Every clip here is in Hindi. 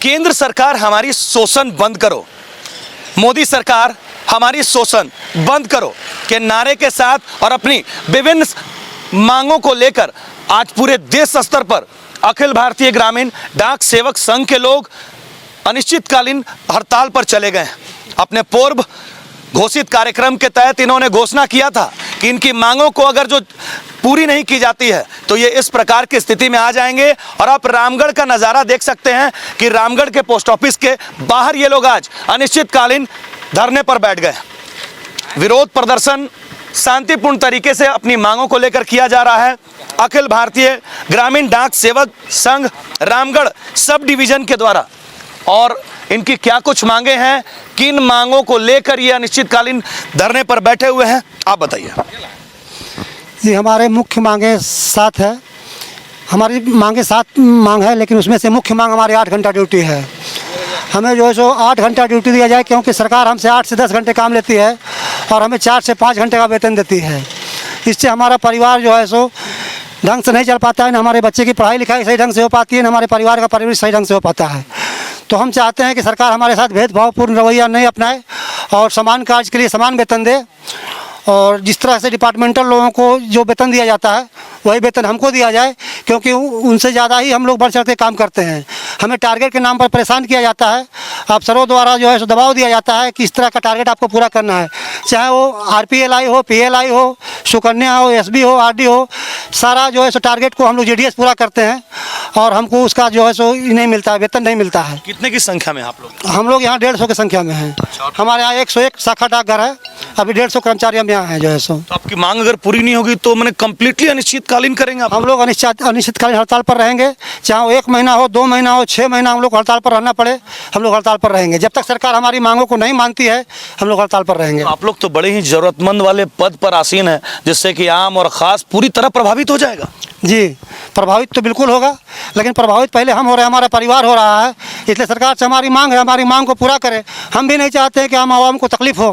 केंद्र सरकार हमारी शोषण बंद करो, मोदी सरकार हमारी शोषण बंद करो के नारे के साथ और अपनी विभिन्न मांगों को लेकर आज पूरे देश स्तर पर अखिल भारतीय ग्रामीण डाक सेवक संघ के लोग अनिश्चितकालीन हड़ताल पर चले गए हैं। अपने पूर्व घोषित कार्यक्रम के तहत इन्होंने घोषणा किया था कि इनकी मांगों को अगर जो पूरी नहीं की जाती है तो ये इस प्रकार की स्थिति में आ जाएंगे। और आप रामगढ़ का नज़ारा देख सकते हैं कि रामगढ़ के पोस्ट ऑफिस के बाहर ये लोग आज अनिश्चितकालीन धरने पर बैठ गए। विरोध प्रदर्शन शांतिपूर्ण तरीके से अपनी मांगों को लेकर किया जा रहा है। अखिल भारतीय ग्रामीण डाक सेवक संघ रामगढ़ सब डिवीजन के द्वारा, और इनकी क्या कुछ मांगे हैं, किन मांगों को लेकर ये अनिश्चितकालीन धरने पर बैठे हुए हैं, आप बताइए। जी, हमारे मुख्य मांगे 7 है। हमारी मांगे 7 मांग है, लेकिन उसमें से मुख्य मांग हमारी 8 घंटा ड्यूटी है। हमें जो है सो 8 घंटा ड्यूटी दिया जाए, क्योंकि सरकार हमसे 8 से 10 घंटे काम लेती है और हमें 4 से 5 घंटे का वेतन देती है। इससे हमारा परिवार जो है सो ढंग से नहीं चल पाता है, न हमारे बच्चे की पढ़ाई लिखाई सही ढंग से हो पाती है, न हमारे परिवार का परवरिश सही ढंग से हो पाता है। तो हम चाहते हैं कि सरकार हमारे साथ भेदभावपूर्ण रवैया नहीं अपनाए और समान कार्य के लिए समान वेतन दे। और जिस तरह से डिपार्टमेंटल लोगों को जो वेतन दिया जाता है वही वेतन हमको दिया जाए, क्योंकि उनसे ज़्यादा ही हम लोग बढ़ चढ़ के काम करते हैं। हमें टारगेट के नाम पर परेशान किया जाता है। अफसरों द्वारा जो है सो दबाव दिया जाता है कि इस तरह का टारगेट आपको पूरा करना है, चाहे वो RPLI हो, PLI हो, सुकन्या हो, SB हो, RD हो, सारा जो है सो टारगेट को हम लोग JDS पूरा करते हैं और हमको उसका जो है सो नहीं मिलता है, वेतन नहीं मिलता है। कितने की संख्या में आप लोग? हम लोग यहाँ 150 की संख्या में हैं। हमारे यहाँ 101 शाखा डाकघर है, अभी 150 कर्मचारी हम यहाँ हैं जो है सो। तो आपकी मांग अगर पूरी नहीं होगी तो मैंने कम्प्लीटली अनिश्चितकालीन करेंगे आप? हम लोग अनिश्चितकालीन हड़ताल पर रहेंगे, चाहे वो 1 महीना हो, 2 महीना हो, 6 महीना हम लोग हड़ताल पर रहना पड़े, हम लोग हड़ताल पर रहेंगे। जब तक सरकार हमारी मांगों को नहीं मानती है हम लोग हड़ताल पर रहेंगे। तो आप लोग तो बड़े ही जरूरतमंद वाले पद पर आसीन हैं, जिससे कि आम और ख़ास पूरी तरह प्रभावित हो जाएगा। जी, प्रभावित तो बिल्कुल होगा, लेकिन प्रभावित पहले हम हो रहे हैं, हमारा परिवार हो रहा है। इसलिए सरकार से हमारी मांग है, हमारी मांग को पूरा करे। हम भी नहीं चाहते हैं कि हम आवाम को तकलीफ हो,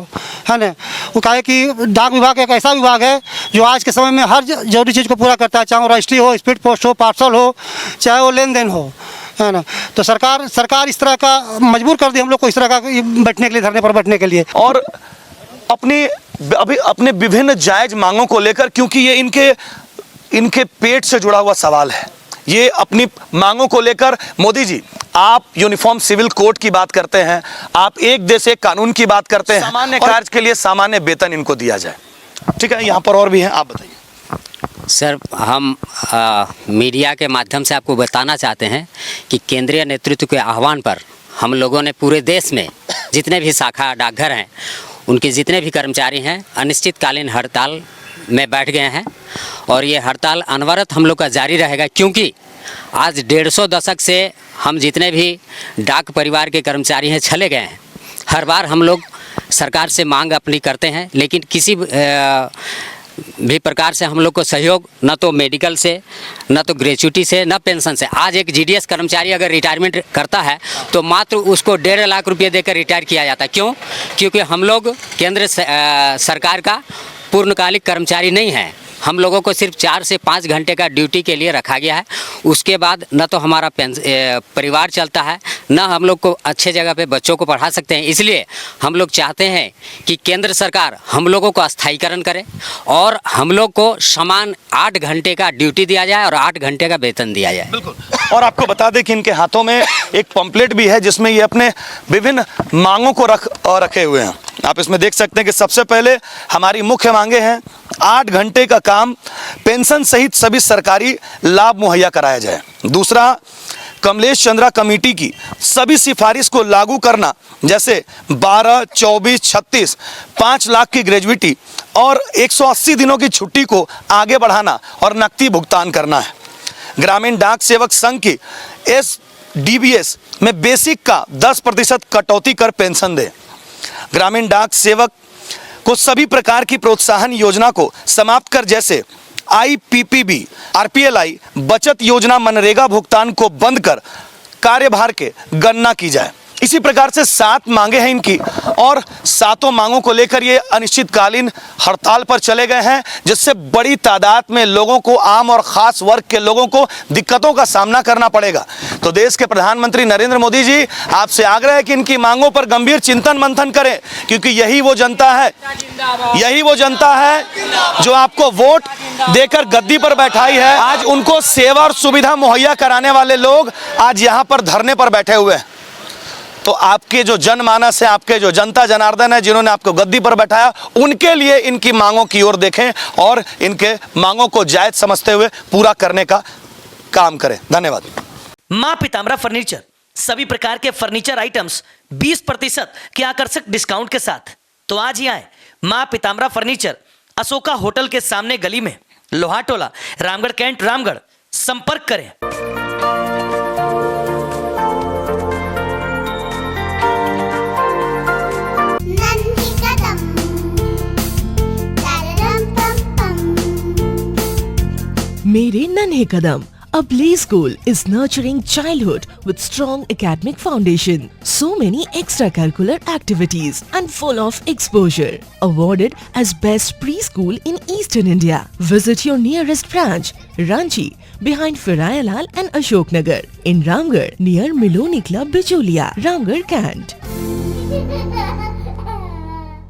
है ना। वो कहे कि डाक विभाग एक ऐसा विभाग है जो आज के समय में हर जरूरी चीज़ को पूरा करता है, चाहे वो रजिस्ट्री हो, स्पीड पोस्ट हो, पार्सल हो, चाहे वो लेन देन हो, है ना। तो सरकार इस तरह का मजबूर कर दी हम लोग को, इस तरह का बैठने के लिए, धरने पर बैठने के लिए। और अपने विभिन्न जायज मांगों को लेकर, क्योंकि ये इनके पेट से जुड़ा हुआ सवाल है, ये अपनी मांगों को लेकर, मोदी जी आप यूनिफॉर्म सिविल कोड की बात करते हैं, आप एक देश एक कानून की बात करते हैं, सामान्य कार्य के लिए सामान्य वेतन इनको दिया जाए। ठीक है, यहाँ पर और भी हैं, आप बताइए। सर, हम मीडिया के माध्यम से आपको बताना चाहते हैं कि केंद्रीय नेतृत्व के आह्वान पर हम लोगों ने पूरे देश में जितने भी शाखा डाकघर हैं उनके जितने भी कर्मचारी हैं अनिश्चितकालीन हड़ताल में बैठ गए हैं। और ये हड़ताल अनवरत हम लोग का जारी रहेगा, क्योंकि आज 150 दशक से हम जितने भी डाक परिवार के कर्मचारी हैं चले गए हैं। हर बार हम लोग सरकार से मांग अपनी करते हैं, लेकिन किसी भी प्रकार से हम लोग को सहयोग न तो मेडिकल से, न तो ग्रेच्युटी से, न पेंशन से। आज एक GDS कर्मचारी अगर रिटायरमेंट करता है तो मात्र उसको 1.5 लाख रुपये देकर रिटायर किया जाता है। क्यों? क्योंकि हम लोग केंद्र सरकार का पूर्णकालिक कर्मचारी नहीं है। हम लोगों को सिर्फ 4 से 5 घंटे का ड्यूटी के लिए रखा गया है। उसके बाद न तो हमारा परिवार चलता है, न हम लोग को अच्छे जगह पे बच्चों को पढ़ा सकते हैं। इसलिए हम लोग चाहते हैं कि केंद्र सरकार हम लोगों को स्थायीकरण करे और हम लोग को समान 8 घंटे का ड्यूटी दिया जाए और 8 घंटे का वेतन दिया जाए। बिल्कुल। और आपको बता दें कि इनके हाथों में एक पंपलेट भी है जिसमें ये अपने विभिन्न मांगों को रखे हुए हैं। आप इसमें देख सकते हैं कि सबसे पहले हमारी मुख्य मांगे हैं 8 घंटे का काम, पेंशन सहित सभी सरकारी लाभ मुहैया कराया जाए। दूसरा, कमलेश चंद्रा कमेटी की सभी सिफारिश को लागू करना, जैसे 12, 24, 36, 5 लाख की ग्रेजुइटी और 180 दिनों की छुट्टी को आगे बढ़ाना और नकदी भुगतान करना है। ग्रामीण डाक सेवक संघ की SDBS में बेसिक का 10% कटौती कर पेंशन दे। ग्रामीण डाक सेवक को सभी प्रकार की प्रोत्साहन योजना को समाप्त कर, जैसे IPPB, RPLI, बचत योजना, मनरेगा भुगतान को बंद कर कार्यभार के गणना की जाए। इसी प्रकार से 7 मांगे हैं इनकी और सातों मांगों को लेकर ये अनिश्चितकालीन हड़ताल पर चले गए हैं, जिससे बड़ी तादाद में लोगों को, आम और खास वर्ग के लोगों को दिक्कतों का सामना करना पड़ेगा। तो देश के प्रधानमंत्री नरेंद्र मोदी जी, आपसे आग्रह है कि इनकी मांगों पर गंभीर चिंतन मंथन करें, क्योंकि यही वो जनता है जो आपको वोट देकर गद्दी पर बैठाई है। आज उनको सेवा और सुविधा मुहैया कराने वाले लोग आज यहाँ पर धरने पर बैठे हुए हैं। तो आपके जो जनमानस है, आपके जो जनता जनार्दन है, जिन्होंने आपको गद्दी पर बैठाया, उनके लिए इनकी मांगों की ओर देखें और इनके मांगों को जायज समझते हुए पूरा करने का काम करें। धन्यवाद। मां पीताम्बरा फर्नीचर, सभी प्रकार के फर्नीचर आइटम्स 20% के आकर्षक डिस्काउंट के साथ। तो आज ही आए मां पीताम्बरा फर्नीचर, अशोका होटल के सामने गली में, लोहाटोला, रामगढ़ कैंट, रामगढ़। संपर्क करें। मेरे नन्हे कदम, a play school is nurturing childhood with strong academic foundation. So many extracurricular activities and full of exposure. Awarded as best preschool in Eastern India. Visit your nearest branch, Ranchi, behind Firayalal and Ashok Nagar. In Ramgarh, near Miloni Club, Bicholia, Ramgarh, Kant.